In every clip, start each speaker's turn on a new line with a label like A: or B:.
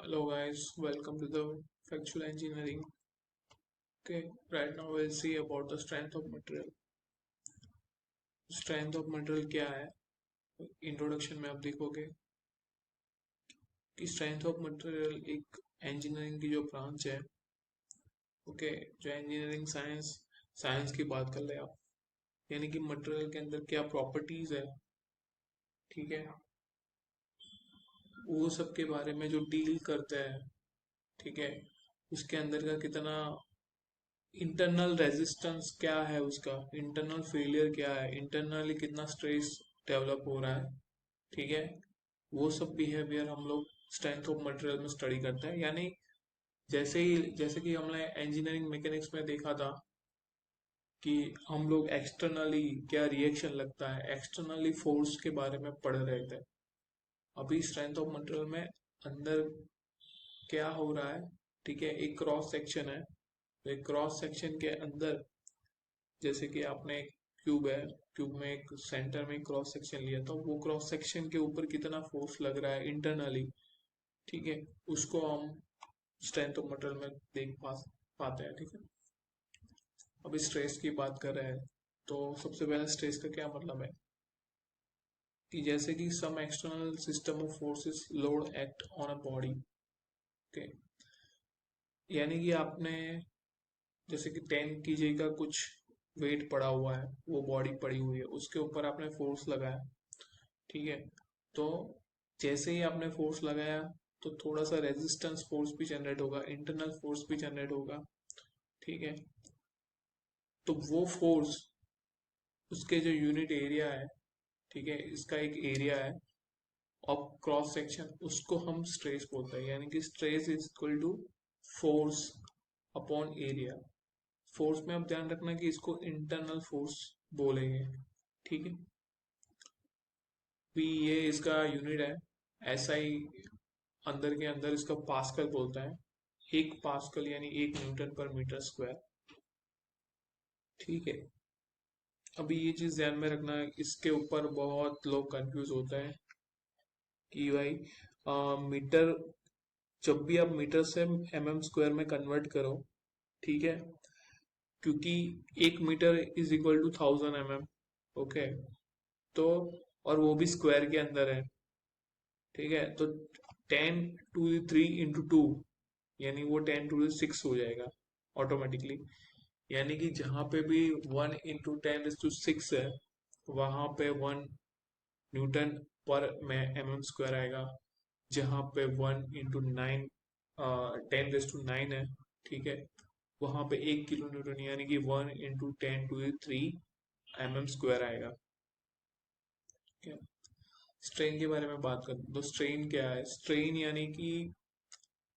A: Hello guys, welcome to the factual engineering. Okay, right now we'll see about the strength of material. Strength of material क्या है? Introduction में आप देखोगे कि strength of material एक engineering की जो ब्रांच है, ओके, जो इंजीनियरिंग साइंस की बात कर ले आप, यानी कि मटेरियल के अंदर क्या प्रॉपर्टीज है, ठीक है, वो सब के बारे में जो डील करते हैं, ठीक है, उसके अंदर का कितना इंटरनल रेजिस्टेंस क्या है, उसका इंटरनल फेलियर क्या है, इंटरनली कितना स्ट्रेस डेवलप हो रहा है, ठीक है, वो सब बिहेवियर हम लोग स्ट्रेंथ ऑफ मटेरियल में स्टडी करते हैं। यानी जैसे कि हमने इंजीनियरिंग मैकेनिक्स में देखा था कि हम लोग एक्सटर्नली क्या रिएक्शन लगता है, एक्सटर्नली फोर्स के बारे में पढ़ रहे थे। अभी स्ट्रेंथ ऑफ मटेरियल में अंदर क्या हो रहा है, ठीक है, एक क्रॉस सेक्शन है, तो एक क्रॉस सेक्शन के अंदर जैसे कि आपने एक क्यूब है, क्यूब में एक सेंटर में क्रॉस सेक्शन लिया, तो वो क्रॉस सेक्शन के ऊपर कितना फोर्स लग रहा है इंटरनली, ठीक है, उसको हम स्ट्रेंथ ऑफ मटेरियल में पाते हैं, ठीक है। अभी स्ट्रेस की बात कर रहे हैं, तो सबसे पहले स्ट्रेस का क्या मतलब है कि जैसे कि some external system of forces load act on a body, okay, यानी कि आपने जैसे कि 10 kg का कुछ वेट पड़ा हुआ है, वो बॉडी पड़ी हुई है, उसके ऊपर आपने फोर्स लगाया, ठीक है, तो जैसे ही आपने फोर्स लगाया तो थोड़ा सा रेजिस्टेंस फोर्स भी जनरेट होगा, इंटरनल फोर्स भी जनरेट होगा, ठीक है, तो वो फोर्स उसके जो यूनिट एरिया है, ठीक है, इसका एक एरिया है ऑफ क्रॉस सेक्शन, उसको हम स्ट्रेस बोलते हैं, यानी कि stress is equal to force upon area. Force में आप ध्यान रखना कि इसको इंटरनल फोर्स बोलेंगे, ठीक है, भी ये इसका यूनिट है, ऐसा ही अंदर के अंदर इसका पास्कल बोलता है, एक पास्कल यानी 1 न्यूटन पर मीटर स्क्वायर, ठीक है। अभी ये चीज ध्यान में रखना है, इसके ऊपर बहुत लोग कंफ्यूज होते हैं कि भाई मीटर, जब भी आप मीटर से mm² में कन्वर्ट करो, ठीक है, क्योंकि 1 metre is equal to 1000 mm, okay, तो और वो भी स्क्वायर के अंदर है, ठीक है, तो 10⁻³ यानी वो 10⁻⁶ हो जाएगा ऑटोमेटिकली, यानी कि जहां पे भी 1 × 10⁻⁶ है, वहां पे 1 न्यूटन पर mm² आएगा, जहां पे 1 × 9 10⁻⁹ है, ठीक है, वहां पे 1 kN यानी कि 1 × 10⁻³ आएगा, ठीक है। स्ट्रेन के बारे में बात करें तो स्ट्रेन क्या है, स्ट्रेन यानी कि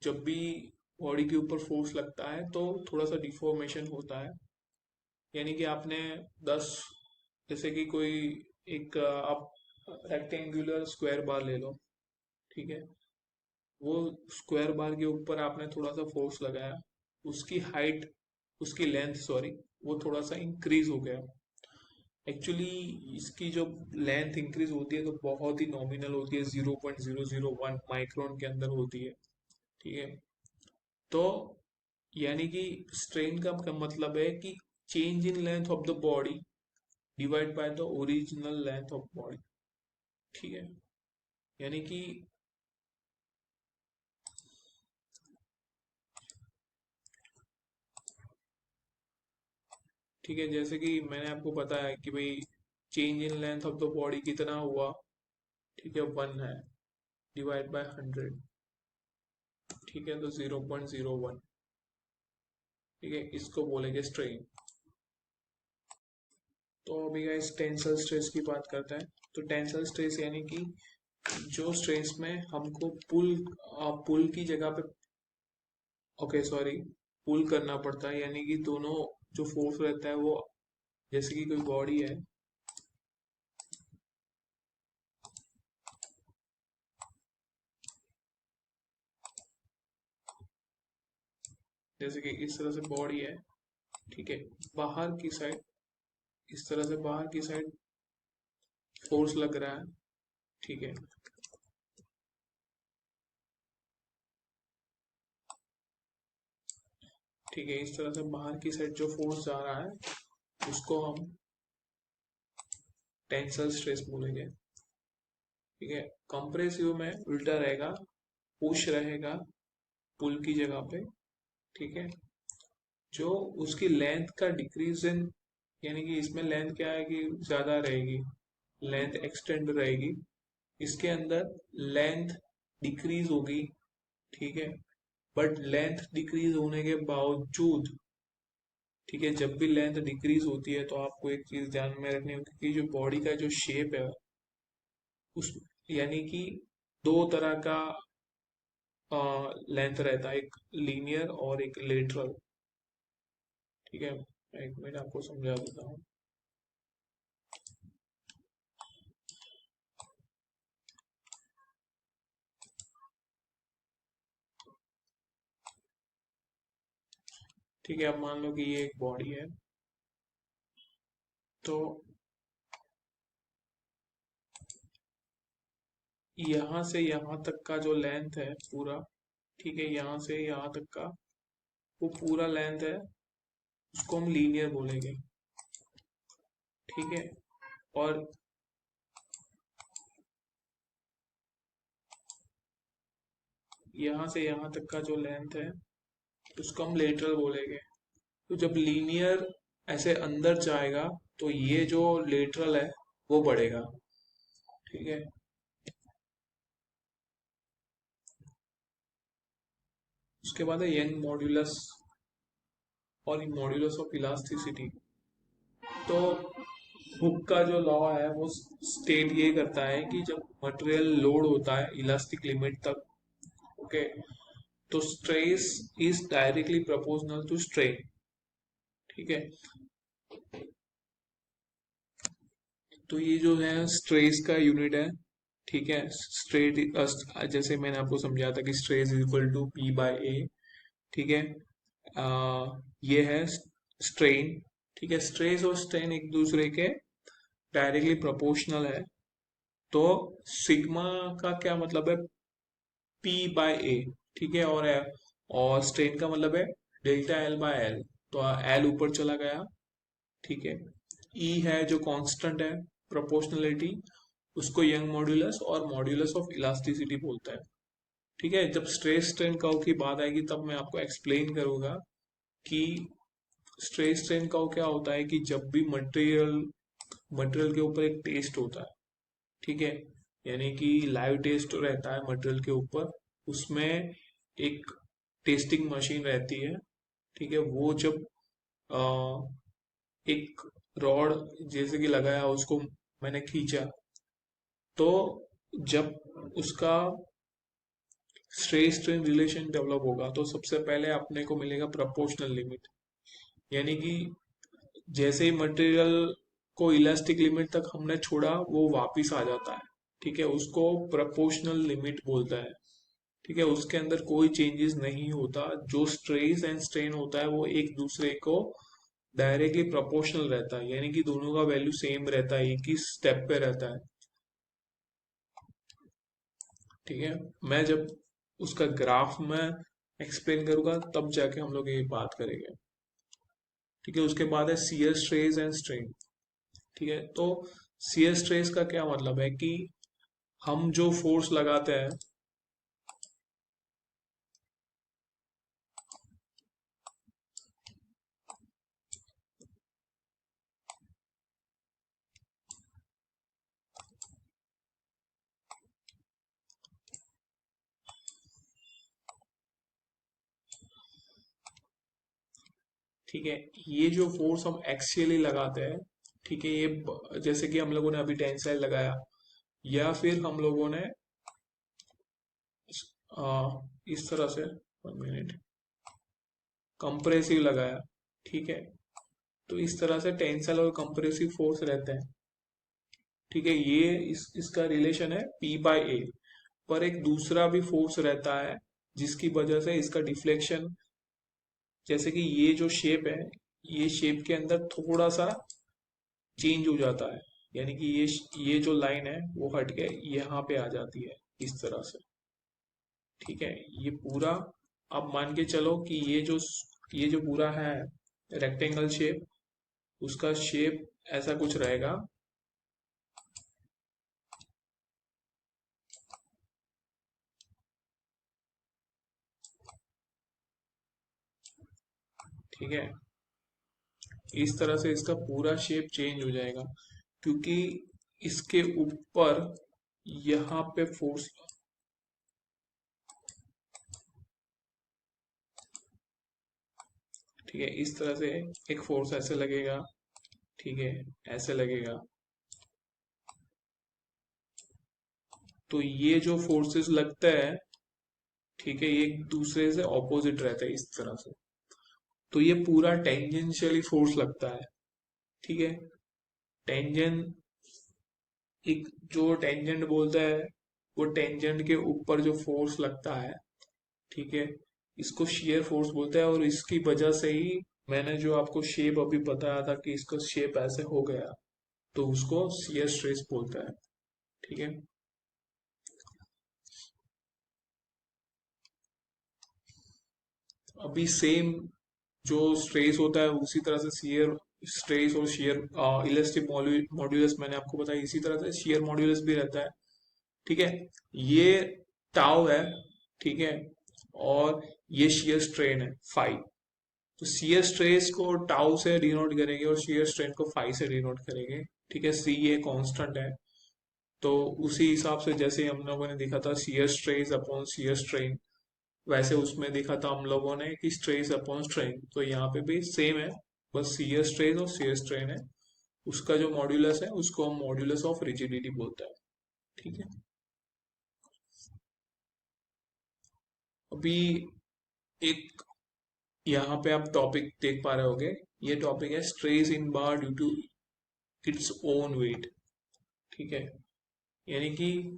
A: जब भी बॉडी के ऊपर फोर्स लगता है तो थोड़ा सा डिफॉर्मेशन होता है, यानी कि आपने 10, जैसे कि कोई एक आप रेक्टेंगुलर स्क्वायर बार ले लो, ठीक है, वो स्क्वायर बार के ऊपर आपने थोड़ा सा फोर्स लगाया, उसकी हाइट, उसकी लेंथ सॉरी, वो थोड़ा सा इंक्रीज हो गया, एक्चुअली इसकी जो लेंथ इंक्रीज होती है तो बहुत ही नॉमिनल होती है, 0.001 माइक्रोन के अंदर होती है, ठीक है, तो यानी कि स्ट्रेन का मतलब है कि change in length of the body divide by the original length of body, ठीक है, यानी कि ठीक है, जैसे कि मैंने आपको बताया कि भाई change in length of the body कितना हुआ, ठीक है, 1 है, डिवाइड बाय 100, ठीक है, तो 0.01, ठीक है, इसको बोलेंगे स्ट्रेन। तो अभी गाइस टेंसल स्ट्रेस की बात करते हैं, तो टेंसल स्ट्रेस यानी कि जो स्ट्रेस में हमको पुल की जगह पे, ओके सॉरी, पुल करना पड़ता है, यानी कि दोनों जो फोर्स रहता है वो, जैसे कि कोई बॉडी है, जैसे कि इस तरह से बॉडी है, ठीक है, बाहर की साइड, इस तरह से बाहर की साइड फोर्स लग रहा है, ठीक है, ठीक है। इस तरह से बाहर की साइड जो फोर्स जा रहा है उसको हम टेंसल स्ट्रेस बोलेंगे। ठीक है। कंप्रेसिव में उल्टा रहेगा, पुश रहेगा पुल की जगह पे। ठीक है। जो उसकी लेंथ का डिक्रीजन, यानी कि इसमें लेंथ क्या है कि ज्यादा रहेगी, लेंथ एक्सटेंड रहेगी। इसके अंदर लेंथ डिक्रीज होगी। ठीक है। बट लेंथ डिक्रीज होने के बावजूद, ठीक है, जब भी लेंथ डिक्रीज होती है तो आपको एक चीज ध्यान में रखनी होगी कि जो बॉडी का जो शेप है उस, यानी कि दो तरह का लेंथ रहता है, एक लीनियर और एक लेटरल। ठीक है। एक मिनट आपको समझा देता हूँ। ठीक है। अब मान लो कि ये एक बॉडी है, तो यहाँ से यहाँ तक का जो लेंथ है पूरा, ठीक है, यहाँ से यहाँ तक का वो पूरा लेंथ है, उसको हम लीनियर बोलेंगे। ठीक है। और यहाँ से यहाँ तक का जो लेंथ है उसको हम लेटरल बोलेंगे। तो जब लीनियर ऐसे अंदर जाएगा तो ये जो लेटरल है वो बढ़ेगा। ठीक है। उसके बाद है यंग मॉड्यूलस और मॉड्यूलस ऑफ इलास्टिसिटी। तो हुक का जो लॉ है वो स्टेट ये करता है कि जब मटेरियल लोड होता है इलास्टिक लिमिट तक, ओके, तो stress is directly proportional to strain. ठीक है। तो ये जो है स्ट्रेस का यूनिट है। ठीक है। स्ट्रेट, जैसे मैंने आपको समझाया था कि stress is equal to P by A. ठीक है। ये है स्ट्रेन। ठीक है। स्ट्रेस और स्ट्रेन एक दूसरे के डायरेक्टली प्रोपोर्शनल है। तो सिग्मा का क्या मतलब है, पी बाय ए। ठीक है। और स्ट्रेन का मतलब है डेल्टा एल बाय एल। तो एल ऊपर चला गया। ठीक है। ई है जो कांस्टेंट है, प्रोपोर्शनलिटी, उसको यंग मॉड्यूलस और मॉड्यूलस ऑफ इलास्टिसिटी बोलता है। ठीक है। जब स्ट्रेस स्ट्रेन कर्व की बात आएगी तब मैं आपको एक्सप्लेन करूंगा कि स्ट्रेस स्ट्रेन कर्व क्या होता है, कि जब भी मटेरियल मटेरियल के ऊपर एक टेस्ट होता है, ठीक है, यानी कि लाइव टेस्ट रहता है मटेरियल के ऊपर, उसमें एक टेस्टिंग मशीन रहती है। ठीक है। वो जब अ, एक रॉड जैसे कि लगाया, उसको मैंने खींचा, तो जब उसका स्ट्रेस स्ट्रेन रिलेशन डेवलप होगा तो सबसे पहले अपने को मिलेगा प्रोपोर्शनल लिमिट। यानी कि जैसे ही मटेरियल को इलास्टिक लिमिट तक हमने छोड़ा वो वापिस आ जाता है। ठीक है। उसको प्रोपोर्शनल लिमिट बोलता है। ठीक है। उसके अंदर कोई चेंजेस नहीं होता। जो स्ट्रेस एंड स्ट्रेन होता है वो एक दूसरे को डायरेक्टली प्रोपोर्शनल रहता है, यानी कि दोनों का वैल्यू सेम रहता है, एक ही स्टेप पे रहता है। ठीक है। मैं जब उसका ग्राफ में एक्सप्लेन करूंगा तब जाके हम लोग ये बात करेंगे। ठीक है। उसके बाद है शियर स्ट्रेस एंड स्ट्रेन। ठीक है। तो शियर स्ट्रेस का क्या मतलब है कि हम जो फोर्स लगाते हैं, ठीक है, ये जो फोर्स हम एक्सियली लगाते हैं, ठीक है, ये जैसे कि हम लोगों ने अभी टेंसाइल लगाया, या फिर हम लोगों ने इस तरह से, 1 मिनट, कंप्रेसिव लगाया। ठीक है। तो इस तरह से टेंसाइल और कंप्रेसिव फोर्स रहते हैं। ठीक है। ये इसका रिलेशन है पी बाय ए। पर एक दूसरा भी फोर्स रहता है जिसकी वजह से इसका डिफ्लेक्शन, जैसे कि ये जो शेप है, ये शेप के अंदर थोड़ा सा चेंज हो जाता है, यानी कि ये जो लाइन है वो हट के यहाँ पे आ जाती है इस तरह से। ठीक है। ये पूरा, अब मान के चलो कि ये जो ये जो पूरा है रेक्टेंगल शेप, उसका शेप ऐसा कुछ रहेगा। ठीक है, इस तरह से इसका पूरा शेप चेंज हो जाएगा, क्योंकि इसके ऊपर यहाँ पे फोर्स, ठीक है, इस तरह से एक फोर्स ऐसे लगेगा, ठीक है, ऐसे लगेगा। तो ये जो फोर्सेस लगता है, ठीक है, ये एक दूसरे से ऑपोजिट रहता है इस तरह से। तो ये पूरा टेंजेंशियली फोर्स लगता है। ठीक है, टेंजेंट, एक जो टेंजेंट बोलता है, वो टेंजेंट के ऊपर जो फोर्स लगता है, ठीक है, इसको शियर फोर्स बोलते हैं। और इसकी वजह से ही मैंने जो आपको शेप अभी बताया था कि इसका शेप ऐसे हो गया, तो उसको शियर स्ट्रेस बोलता है। ठीक है, अभी सेम जो स्ट्रेस होता है उसी तरह से शियर स्ट्रेस और शियर इलास्टिक मॉड्यूलस मैंने आपको बताया, इसी तरह से शियर मॉड्यूलस भी रहता है। ठीक है, ये टाउ है, ठीक है, और ये शियर स्ट्रेन है फाई। तो शियर स्ट्रेस को टाउ से डिनोट करेंगे और शियर स्ट्रेन को फाई से डिनोट करेंगे। ठीक है, सी ये कांस्टेंट है। तो उसी हिसाब से जैसे हम लोगों ने देखा था shear stress upon shear strain, वैसे उसमें देखा था हम लोगों ने कि स्ट्रेस अपॉन स्ट्रेन, तो यहाँ पे भी सेम है, बस शियर स्ट्रेस और शियर स्ट्रेन है। उसका जो मॉड्यूलस है उसको हम मॉड्यूलस ऑफ रिजिडिटी बोलते हैं। ठीक है, अभी एक यहाँ पे आप टॉपिक देख पा रहे होगे, ये टॉपिक है stress in bar due to its own weight. ठीक है, यानी कि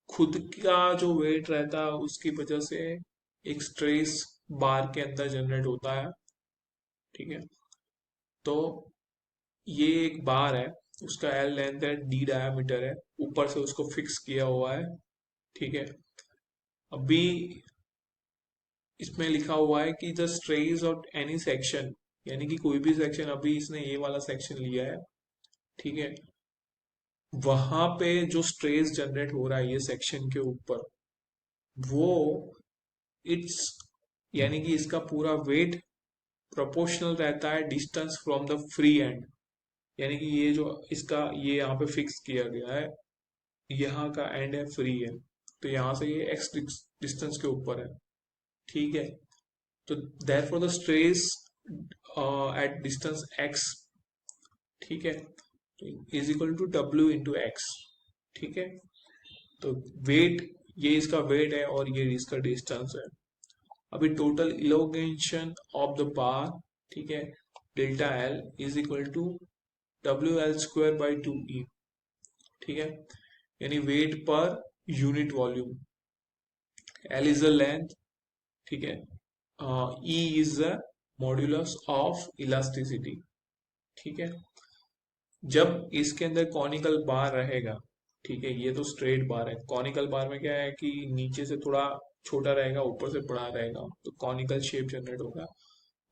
A: खुद का जो वेट रहता है उसकी वजह से एक स्ट्रेस बार के अंदर जनरेट होता है। ठीक है, तो ये एक बार है, उसका एल लेंथ है, डी डायमीटर है, ऊपर से उसको फिक्स किया हुआ है। ठीक है, अभी इसमें लिखा हुआ है कि the stress of any section, यानी कि कोई भी सेक्शन, अभी इसने ये वाला सेक्शन लिया है, ठीक है, वहां पे जो स्ट्रेस जनरेट हो रहा है ये सेक्शन के ऊपर, वो इट्स, यानी कि इसका पूरा वेट प्रोपोर्शनल रहता है distance from the free and. यानी कि ये जो इसका ये यहाँ पे फिक्स किया गया है, यहाँ का एंड है फ्री है, तो यहाँ से ये एक्स डिस्टेंस के ऊपर है। ठीक है, तो therefore the stress at distance X, ठीक है, is equal to W into X. ठीक है, तो वेट, ये इसका वेट है और ये इसका डिस्टेंस है। अभी total elongation of the bar, ठीक है, delta L is equal to W L square by two E. ठीक है, यानी weight per unit volume, L is the length, ठीक है, E is the modulus of elasticity. ठीक है, जब इसके अंदर कॉनिकल बार रहेगा, ठीक है, ये तो स्ट्रेट बार है, कॉनिकल बार में क्या है कि नीचे से थोड़ा छोटा रहेगा, ऊपर से बड़ा रहेगा, तो कॉनिकल शेप जनरेट होगा।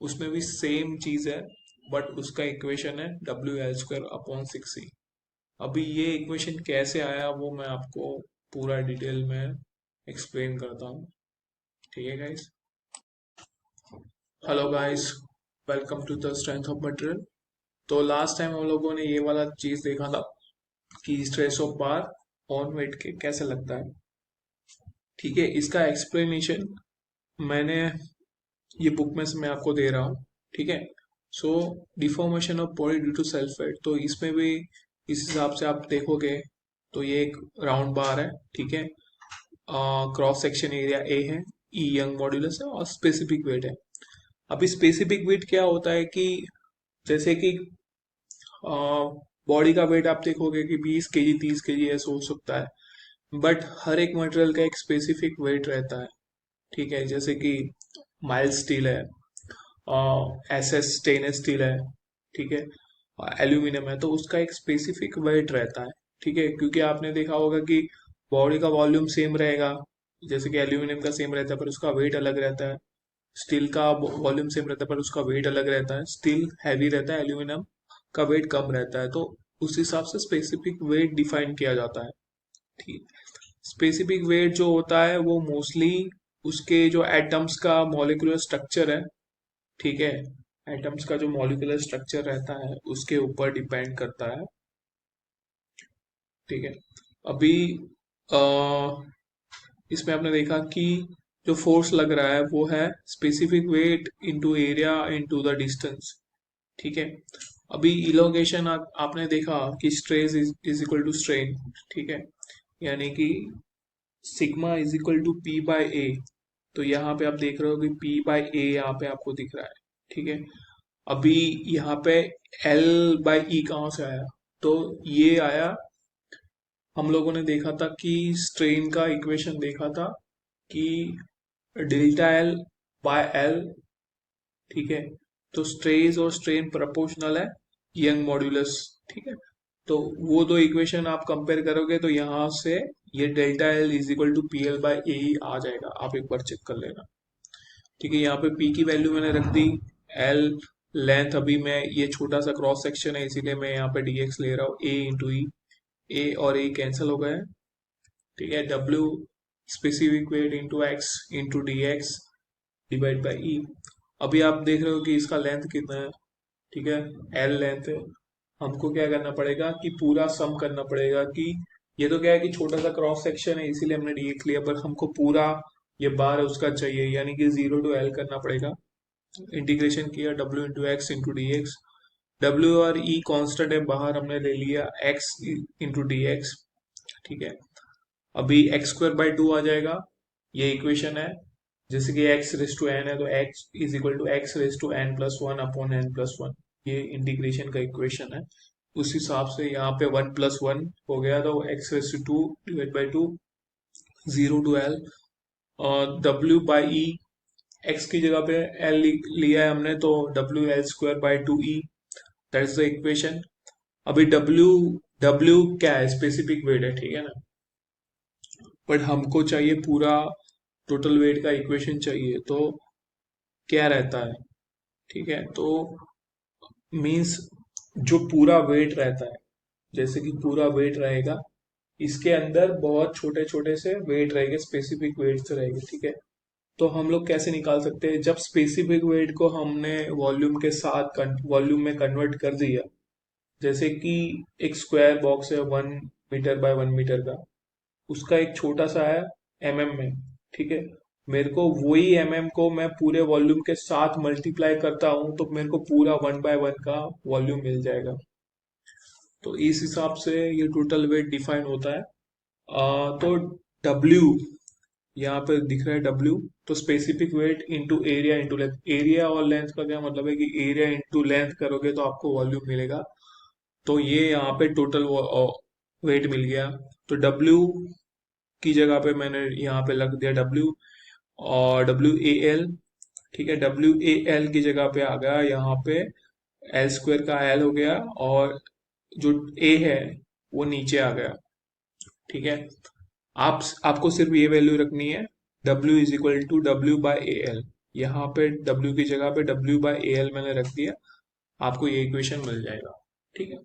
A: उसमें भी सेम चीज है, बट उसका इक्वेशन है W L square upon six C. अभी ये इक्वेशन कैसे आया वो मैं आपको पूरा डिटेल में एक्सप्लेन करता हूँ। ठीक है guys, hello guys, welcome to the strength of material. तो लास्ट टाइम हम लोगों ने ये वाला चीज देखा था कि stress of bar on weight के कैसे लगता है। ठीक है, इसका एक्सप्लेनेशन मैंने ये बुक में से मैं आपको दे रहा हूँ। ठीक है, so deformation of body due to self weight, तो इसमें भी इस हिसाब से आप देखोगे तो ये एक राउंड बार है। ठीक है, क्रॉस सेक्शन एरिया ए है, ई यंग मॉड्यूलस है और स्पेसिफिक वेट है। अभी स्पेसिफिक वेट क्या होता है कि जैसे कि बॉडी का वेट आप देखोगे कि 20 kg 30 kg ऐसा हो सकता है, बट हर एक मटेरियल का एक स्पेसिफिक वेट रहता है। ठीक है, जैसे कि माइल्ड स्टील है, एस एस स्टेनलेस स्टील है, ठीक है, एल्यूमिनियम है, तो उसका एक स्पेसिफिक वेट रहता है। ठीक है, क्योंकि आपने देखा होगा कि बॉडी का वॉल्यूम सेम रहेगा, जैसे कि एल्यूमिनियम का सेम रहता है, पर उसका वेट अलग रहता है। स्टील का वॉल्यूम सेम रहता है पर उसका वेट अलग रहता है, स्टील हैवी रहता है, एल्यूमिनियम का वेट कम रहता है, तो उस हिसाब से स्पेसिफिक वेट डिफाइन किया जाता है। ठीक, स्पेसिफिक वेट जो होता है वो मोस्टली उसके जो एटम्स का मॉलिक्यूलर स्ट्रक्चर है, ठीक है, एटम्स का जो मॉलिक्यूलर स्ट्रक्चर रहता है उसके ऊपर डिपेंड करता है। ठीक है, अभी अ, इसमें आपने देखा कि जो फोर्स लग रहा है वो है specific weight into area into the distance. ठीक है, अभी इलोगेशन आपने देखा कि stress is equal to strain. ठीक है, यानी कि sigma is equal to P by A. तो यहाँ पे आप देख रहे हो कि पी बाय ए यहाँ पे आपको दिख रहा है। ठीक है, अभी यहाँ पे एल बाय ई कहाँ से आया, तो ये आया, हम लोगों ने देखा था कि स्ट्रेन का इक्वेशन देखा था कि डेल्टा एल बाय एल। ठीक है, तो स्ट्रेस और स्ट्रेन प्रोपोर्शनल है यंग मॉड्यूलस। ठीक है, तो वो दो इक्वेशन आप कंपेयर करोगे तो यहाँ से ये delta L is equal to P L by A ही आ जाएगा, आप एक बार चेक कर लेना। ठीक है, यहाँ पे पी की वैल्यू मैंने रख दी, एल लेंथ, अभी मैं ये छोटा सा क्रॉस सेक्शन है इसीलिए मैं यहाँ पे dx ले रहा हूँ, ए इंटू ई, ए और ए कैंसिल हो गए। ठीक है, W specific weight into X into D X divide by E. अभी आप देख रहे हो कि इसका लेंथ कितना है। ठीक है, एल लेंथ है, हमको क्या करना पड़ेगा कि पूरा सम करना पड़ेगा कि ये तो क्या है कि छोटा सा क्रॉस सेक्शन है इसीलिए हमने dx लिया, पर हमको पूरा ये बार है उसका चाहिए, यानी कि 0 to L करना पड़ेगा। इंटीग्रेशन किया w into X into D x, W और ई कॉन्स्टेंट है बाहर, हमने ले लिया x इंटू डी एक्स। ठीक है, अभी एक्स स्क्वायर बाई टू आ जाएगा, ये इक्वेशन है, जैसे कि x रेस टू एन है तो x is equal to X raise to N plus one upon N plus one, ये इंटीग्रेशन का इक्वेशन है। उस हिसाब से यहाँ पे वन प्लस वन हो गया तो X raise to two divide by two, 0 to L, और w बाई ई, एक्स की जगह पे l लिया है हमने तो w L square by two E, that is the equation. अभी w क्या है, स्पेसिफिक वेट है, ठीक है ना, बट हमको चाहिए पूरा टोटल वेट का इक्वेशन चाहिए, तो क्या रहता है। ठीक है, तो मीन्स जो पूरा वेट रहता है, जैसे कि पूरा वेट रहेगा, इसके अंदर बहुत छोटे छोटे से वेट रहेंगे, स्पेसिफिक वेट्स रहेंगे। ठीक है, तो हम लोग कैसे निकाल सकते हैं, जब स्पेसिफिक वेट को हमने वॉल्यूम के साथ वॉल्यूम में कन्वर्ट कर दिया, जैसे कि एक स्क्वायर बॉक्स है 1 मीटर बाय 1 मीटर का, उसका एक छोटा सा है में। ठीक है, मेरे को वही को मैं पूरे वॉल्यूम के साथ मल्टीप्लाई करता हूं तो मेरे को पूरा 1 बाय 1 का वॉल्यूम मिल जाएगा। तो इस हिसाब से ये टोटल वेट डिफाइन होता है। तो W यहाँ पे दिख रहा है W, तो specific weight into area into length, area और लेंथ का क्या मतलब है कि एरिया इंटू लेंथ करोगे तो आपको वॉल्यूम मिलेगा, तो ये यहाँ पे टोटल वेट मिल गया। तो W की जगह पे मैंने यहाँ पे लग दिया W, और WAL। ठीक है, WAL की जगह पे आ गया यहाँ पे एल स्क्वायर का एल हो गया, और जो ए है वो नीचे आ गया। ठीक है, आपको सिर्फ ये वैल्यू रखनी है, W is equal to W by A L, यहाँ पे W की जगह पे W बाई ए एल मैंने रख दिया, आपको ये इक्वेशन मिल जाएगा। ठीक है।